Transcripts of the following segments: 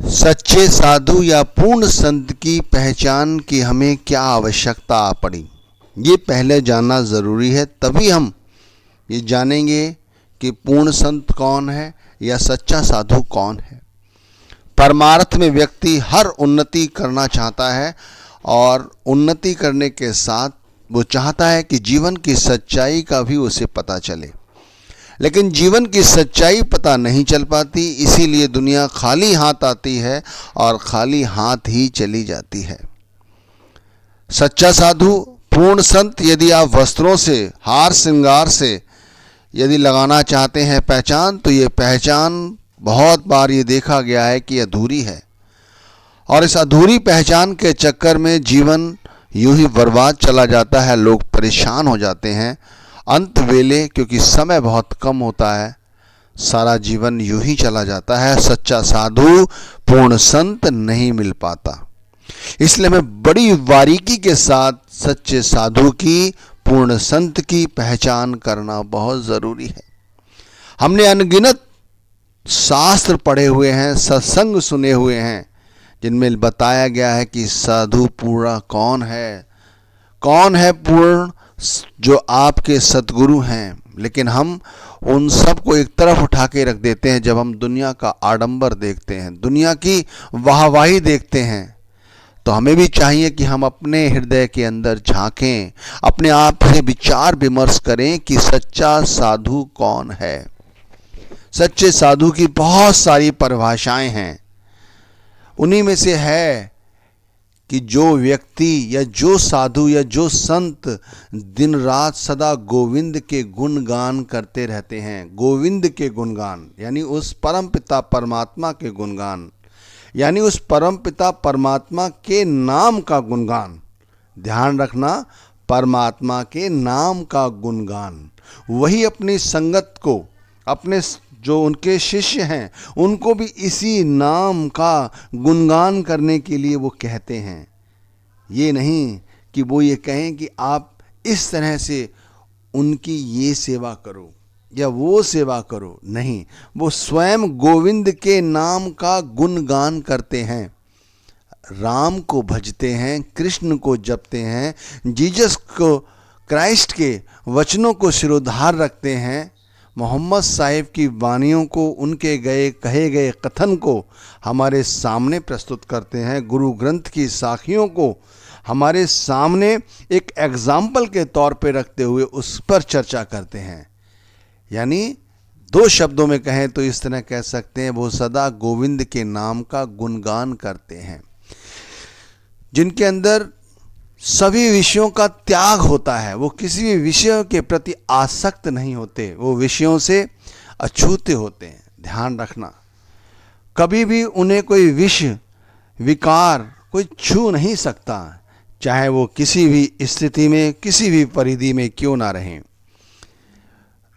सच्चे साधु या पूर्ण संत की पहचान की हमें क्या आवश्यकता पड़ी, ये पहले जानना ज़रूरी है। तभी हम ये जानेंगे कि पूर्ण संत कौन है या सच्चा साधु कौन है। परमार्थ में व्यक्ति हर उन्नति करना चाहता है और उन्नति करने के साथ वो चाहता है कि जीवन की सच्चाई का भी उसे पता चले, लेकिन जीवन की सच्चाई पता नहीं चल पाती। इसीलिए दुनिया खाली हाथ आती है और खाली हाथ ही चली जाती है। सच्चा साधु, पूर्ण संत, यदि आप वस्त्रों से, हार श्रृंगार से यदि लगाना चाहते हैं पहचान, तो ये पहचान बहुत बार ये देखा गया है कि अधूरी है, और इस अधूरी पहचान के चक्कर में जीवन यूं ही बर्बाद चला जाता है। लोग परेशान हो जाते हैं। अंत वेले, क्योंकि समय बहुत कम होता है, सारा जीवन यूं ही चला जाता है। सच्चा साधु, पूर्ण संत नहीं मिल पाता। इसलिए हमें बड़ी बारीकी के साथ सच्चे साधु की, पूर्ण संत की पहचान करना बहुत ज़रूरी है। हमने अनगिनत शास्त्र पढ़े हुए हैं, सत्संग सुने हुए हैं, जिनमें बताया गया है कि साधु पूरा कौन है पूर्ण, जो आपके सतगुरु हैं। लेकिन हम उन सब को एक तरफ उठा के रख देते हैं जब हम दुनिया का आडंबर देखते हैं, दुनिया की वाहवाही देखते हैं। तो हमें भी चाहिए कि हम अपने हृदय के अंदर झांकें, अपने आप से विचार विमर्श करें कि सच्चा साधु कौन है। सच्चे साधु की बहुत सारी परिभाषाएं हैं। उन्हीं में से है कि जो व्यक्ति या जो साधु या जो संत दिन रात सदा गोविंद के गुणगान करते रहते हैं। गोविंद के गुणगान यानी उस परम पिता परमात्मा के गुणगान, यानी उस परम पिता परमात्मा के नाम का गुणगान। ध्यान रखना, परमात्मा के नाम का गुणगान। वही अपनी संगत को, अपने जो उनके शिष्य हैं, उनको भी इसी नाम का गुणगान करने के लिए वो कहते हैं। ये नहीं कि वो ये कहें कि आप इस तरह से उनकी ये सेवा करो या वो सेवा करो, नहीं, वो स्वयं गोविंद के नाम का गुणगान करते हैं। राम को भजते हैं, कृष्ण को जपते हैं, जीसस को, क्राइस्ट के वचनों को सिरोधार रखते हैं, मोहम्मद साहिब की वाणियों को, उनके कहे गए कथन को हमारे सामने प्रस्तुत करते हैं। गुरु ग्रंथ की साखियों को हमारे सामने एक एग्जाम्पल के तौर पे रखते हुए उस पर चर्चा करते हैं। यानी दो शब्दों में कहें तो इस तरह कह सकते हैं, वो सदा गोविंद के नाम का गुणगान करते हैं, जिनके अंदर सभी विषयों का त्याग होता है। वो किसी भी विषय के प्रति आसक्त नहीं होते, वो विषयों से अछूते होते हैं। ध्यान रखना, कभी भी उन्हें कोई विष, विकार कोई छू नहीं सकता, चाहे वो किसी भी स्थिति में, किसी भी परिधि में क्यों ना रहें।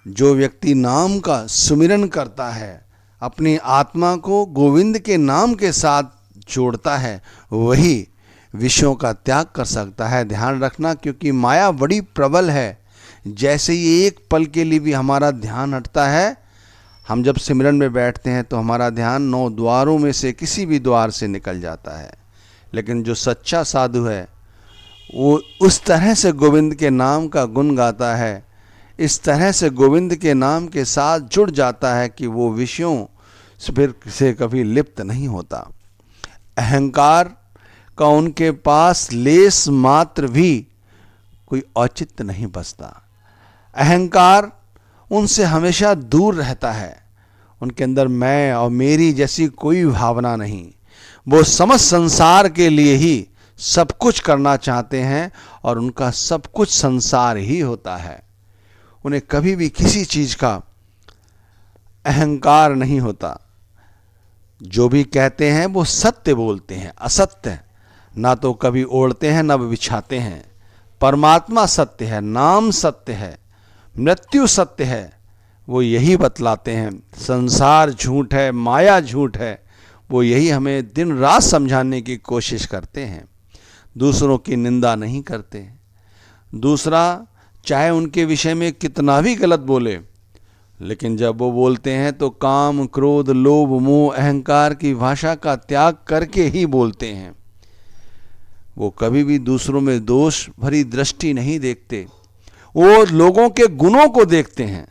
जो व्यक्ति नाम का सुमिरन करता है, अपनी आत्मा को गोविंद के नाम के साथ जोड़ता है, वही विषयों का त्याग कर सकता है। ध्यान रखना, क्योंकि माया बड़ी प्रबल है। जैसे ही एक पल के लिए भी हमारा ध्यान हटता है, हम जब सिमरन में बैठते हैं तो हमारा ध्यान 9 द्वारों में से किसी भी द्वार से निकल जाता है। लेकिन जो सच्चा साधु है, वो उस तरह से गोविंद के नाम का गुण गाता है, इस तरह से गोविंद के नाम के साथ जुड़ जाता है कि वो विषयों से कभी लिप्त नहीं होता। अहंकार का उनके पास लेस मात्र भी कोई औचित्य नहीं बचता। अहंकार उनसे हमेशा दूर रहता है। उनके अंदर मैं और मेरी जैसी कोई भावना नहीं। वो समस्त संसार के लिए ही सब कुछ करना चाहते हैं और उनका सब कुछ संसार ही होता है। उन्हें कभी भी किसी चीज का अहंकार नहीं होता। जो भी कहते हैं वो सत्य बोलते हैं, असत्य ना तो कभी ओढ़ते हैं ना बिछाते हैं। परमात्मा सत्य है, नाम सत्य है, मृत्यु सत्य है, वो यही बतलाते हैं। संसार झूठ है, माया झूठ है, वो यही हमें दिन रात समझाने की कोशिश करते हैं। दूसरों की निंदा नहीं करते। दूसरा चाहे उनके विषय में कितना भी गलत बोले, लेकिन जब वो बोलते हैं तो काम, क्रोध, लोभ, मोह, अहंकार की भाषा का त्याग करके ही बोलते हैं। वो कभी भी दूसरों में दोष भरी दृष्टि नहीं देखते, वो लोगों के गुणों को देखते हैं।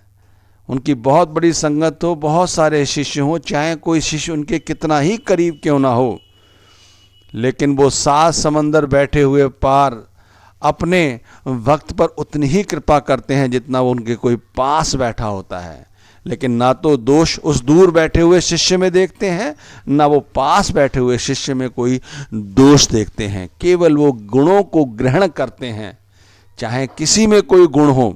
उनकी बहुत बड़ी संगत हो, बहुत सारे शिष्य हो, चाहे कोई शिष्य उनके कितना ही करीब क्यों ना हो, लेकिन वो 7 समंदर बैठे हुए पार अपने भक्त पर उतनी ही कृपा करते हैं जितना वो उनके कोई पास बैठा होता है। लेकिन ना तो दोष उस दूर बैठे हुए शिष्य में देखते हैं, ना वो पास बैठे हुए शिष्य में कोई दोष देखते हैं। केवल वो गुणों को ग्रहण करते हैं। चाहे किसी में कोई गुण हो,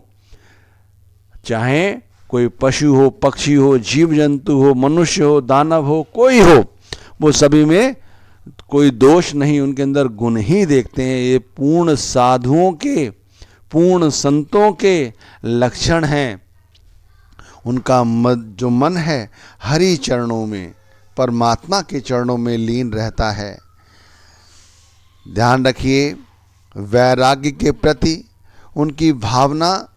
चाहे कोई पशु हो, पक्षी हो, जीव जंतु हो, मनुष्य हो, दानव हो, कोई हो, वो सभी में कोई दोष नहीं, उनके अंदर गुण ही देखते हैं। ये पूर्ण साधुओं के, पूर्ण संतों के लक्षण हैं। उनका जो मन है हरि चरणों में, परमात्मा के चरणों में लीन रहता है। ध्यान रखिए, वैराग्य के प्रति उनकी भावना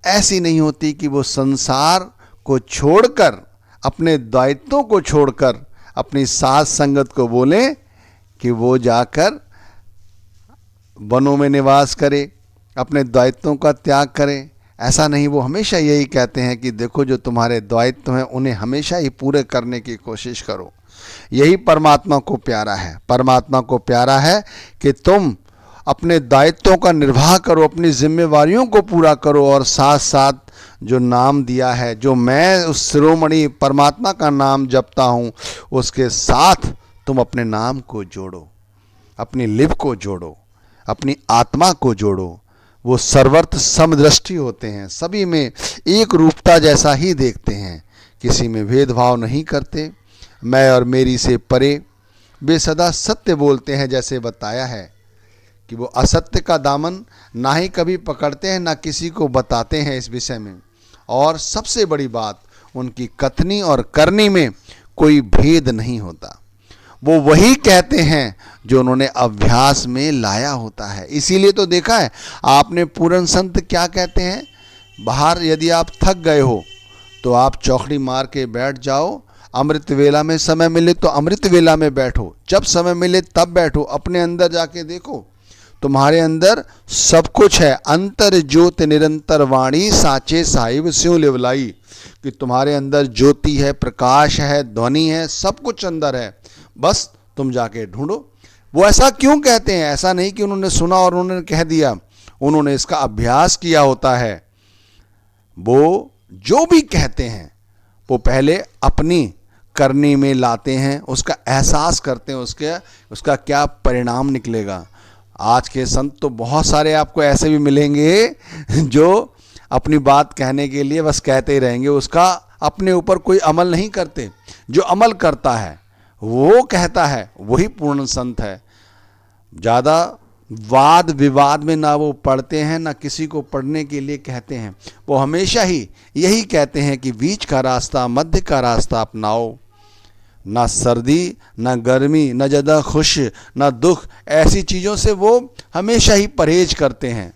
ऐसी नहीं होती कि वो संसार को छोड़कर, अपने दायित्वों को छोड़कर अपनी साथ संगत को बोले कि वो जाकर वनों में निवास करे, अपने दायित्वों का त्याग करे। ऐसा नहीं, वो हमेशा यही कहते हैं कि देखो जो तुम्हारे दायित्व हैं उन्हें हमेशा ही पूरे करने की कोशिश करो। यही परमात्मा को प्यारा है। परमात्मा को प्यारा है कि तुम अपने दायित्वों का निर्वाह करो, अपनी जिम्मेवारियों को पूरा करो, और साथ साथ जो नाम दिया है, जो मैं उस शिरोमणि परमात्मा का नाम जपता हूँ, उसके साथ तुम अपने नाम को जोड़ो, अपनी लिप को जोड़ो, अपनी आत्मा को जोड़ो। वो सर्वत्र समदृष्टि होते हैं, सभी में एक रूपता जैसा ही देखते हैं, किसी में भेदभाव नहीं करते, मैं और मेरी से परे। वे सदा सत्य बोलते हैं, जैसे बताया है कि वो असत्य का दामन ना ही कभी पकड़ते हैं, ना किसी को बताते हैं इस विषय में। और सबसे बड़ी बात, उनकी कथनी और करनी में कोई भेद नहीं होता। वो वही कहते हैं जो उन्होंने अभ्यास में लाया होता है। इसीलिए तो देखा है आपने, पूर्ण संत क्या कहते हैं, बाहर यदि आप थक गए हो तो आप चौकड़ी मार के बैठ जाओ, अमृत वेला में समय मिले तो अमृत वेला में बैठो, जब समय मिले तब बैठो, अपने अंदर जाके देखो, तुम्हारे अंदर सब कुछ है। अंतर ज्योत निरंतर वाणी, साचे साहिब स्यों लिवलाई, कि तुम्हारे अंदर ज्योति है, प्रकाश है, ध्वनि है, सब कुछ अंदर है, बस तुम जाके ढूंढो। वो ऐसा क्यों कहते हैं? ऐसा नहीं कि उन्होंने सुना और उन्होंने कह दिया, उन्होंने इसका अभ्यास किया होता है। वो जो भी कहते हैं वो पहले अपनी करनी में लाते हैं, उसका एहसास करते हैं, उसका क्या परिणाम निकलेगा। आज के संत तो बहुत सारे आपको ऐसे भी मिलेंगे जो अपनी बात कहने के लिए बस कहते ही रहेंगे, उसका अपने ऊपर कोई अमल नहीं करते। जो अमल करता है, वो कहता है, वही पूर्ण संत है। ज़्यादा वाद विवाद में ना वो पढ़ते हैं, ना किसी को पढ़ने के लिए कहते हैं। वो हमेशा ही यही कहते हैं कि बीच का रास्ता, मध्य का रास्ता अपनाओ। ना सर्दी, ना गर्मी, ना ज़्यादा खुश, ना दुख, ऐसी चीज़ों से वो हमेशा ही परहेज करते हैं।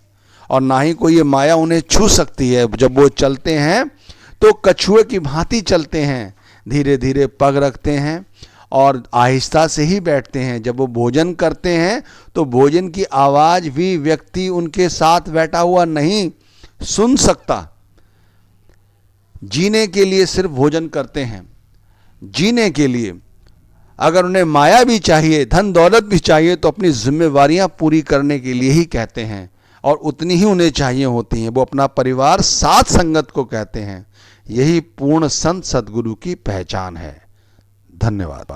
और ना ही कोई ये माया उन्हें छू सकती है। जब वो चलते हैं तो कछुए की भांति चलते हैं, धीरे धीरे पग रखते हैं और आहिस्ता से ही बैठते हैं। जब वो भोजन करते हैं तो भोजन की आवाज़ भी व्यक्ति उनके साथ बैठा हुआ नहीं सुन सकता। जीने के लिए सिर्फ भोजन करते हैं, जीने के लिए। अगर उन्हें माया भी चाहिए, धन दौलत भी चाहिए, तो अपनी जिम्मेवारियां पूरी करने के लिए ही कहते हैं, और उतनी ही उन्हें चाहिए होती हैं। वो अपना परिवार, साथ संगत को कहते हैं। यही पूर्ण संत सद्गुरु की पहचान है। धन्यवाद।